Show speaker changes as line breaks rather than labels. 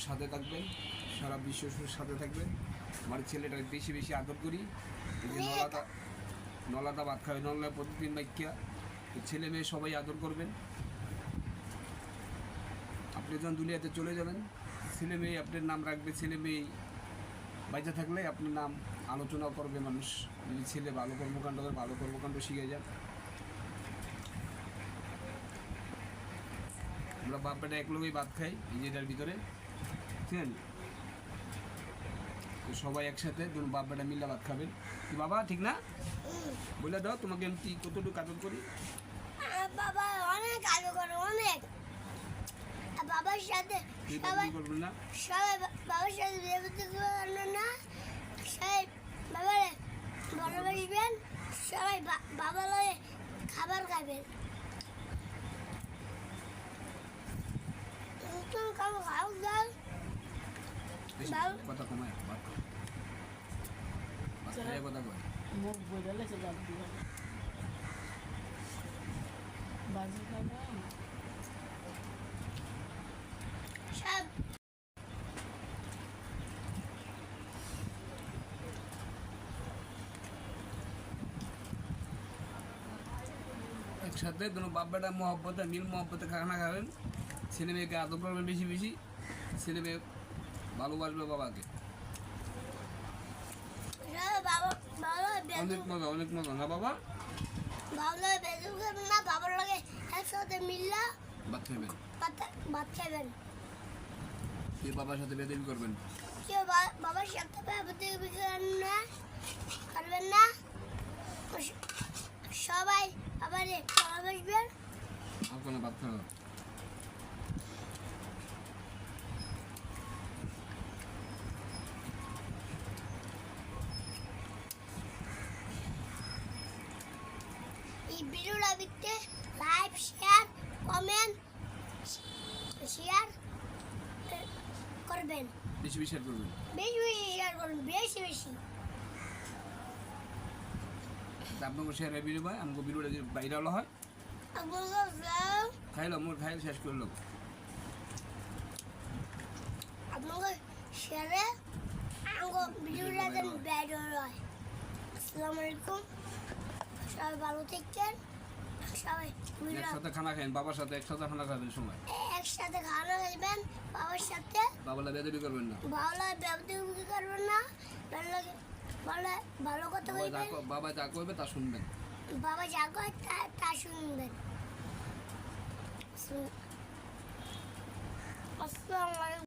সাথে থাকবেন, সারা বিশ্ব সাথে থাকবেন। আমার ছেলেটাকে বেশি বেশি আদর করি। এই যে নলাটা ভাত খাবে, নলা প্রতিদিন বাইকিয়া ছেলে মেয়ে সবাই আদর করবেন। আপনি যখন দুনিয়াতে চলে যাবেন, ছেলে মেয়ে আপনার নাম রাখবে। ছেলে মেয়ে বাইচা থাকলে আপনার নাম আলোচনা করবে মানুষ। যদি ছেলে ভালো কর্মকাণ্ড করে, ভালো কর্মকাণ্ড শিখে যান। আমরা বাপ বেটা এক লোকই ভাত খাই এই যেটার ভিতরে, বুঝছেন? তো সবাই একসাথে ধরুন বাপ বেটা মিল্লা ভাত খাবেন। কি বাবা ঠিক না? বলে দাও তোমাকে আমি কতটুকু আদর করি।
বাবা অনেক আদর করে, অনেক। বাবার সাথে সবাই
করবেন না,
সবাই বাবার সাথে বেরোতে পারবেন না, সবাই বাবারে ভালোবাসবেন, সবাই বাবা লয়ে খাবার খাবেন। তুমি খাবো খাও দাও দাও
কথা কমায় ভাত খাও, ভাত খাইয়া কথা কয়।
মুখ বদলে সে বাদ দিল বাজি খাবে
সব
একসাথে কোনো বাপ বেটা মহব্বতে মিল মহব্বতে খানা খাবেন। ছেলে মেয়েকে আদর করবেন বেশি বেশি। ছেলে মেয়ে ভালোবাসবে বাবাকে।
বাবা ভালো
অনেক মজা, অনেক মজা না বাবা?
ভালো বেজু খাবেন না, বাবার লগে একসাথে মিললা
ভাত খাবেন,
ভাত খাবেন।
তুই বাবার সাথে বেদবি করবেন।
কেউ বাবার সাথে করবেন না, সবাই আবার ভালোবাসবেন।
আর কোনো ভাত খাওয়া
এই ভিডিওটা দেখতে লাইক শেয়ার কমেন্ট শেয়ার করবেন,
বেশি বেশি শেয়ার করবেন।
বেশি বেশি শেয়ার করবেন, বেশি বেশি।
আপনাকে শেয়ার ভিডিও ভাই আমাকে ভিডিওটা যদি বাইরে হলো হয় খাইলো মোর খাইল শেষ করলো।
আপনাকে শেয়ারে আমাকে ভিডিওটা যেন বের হয়। আসসালামু আলাইকুম, সবাই ভালো থাকেন। সবাই
একসাথে খানা খাবেন, বাবার সাথে একসাথে খানা খাবেন। সময়
একসাথে খানা খাইবেন বাবার সাথে।
বাবালা বেদবি করবেন না,
ভালো ব্যবহার করবেন না, ভালো ভালো কথা বলবেন।
বাবা যা করবে তা শুনবেন।
বাবা যা কয় তা শুনবেন। আসসালামু আলাইকুম।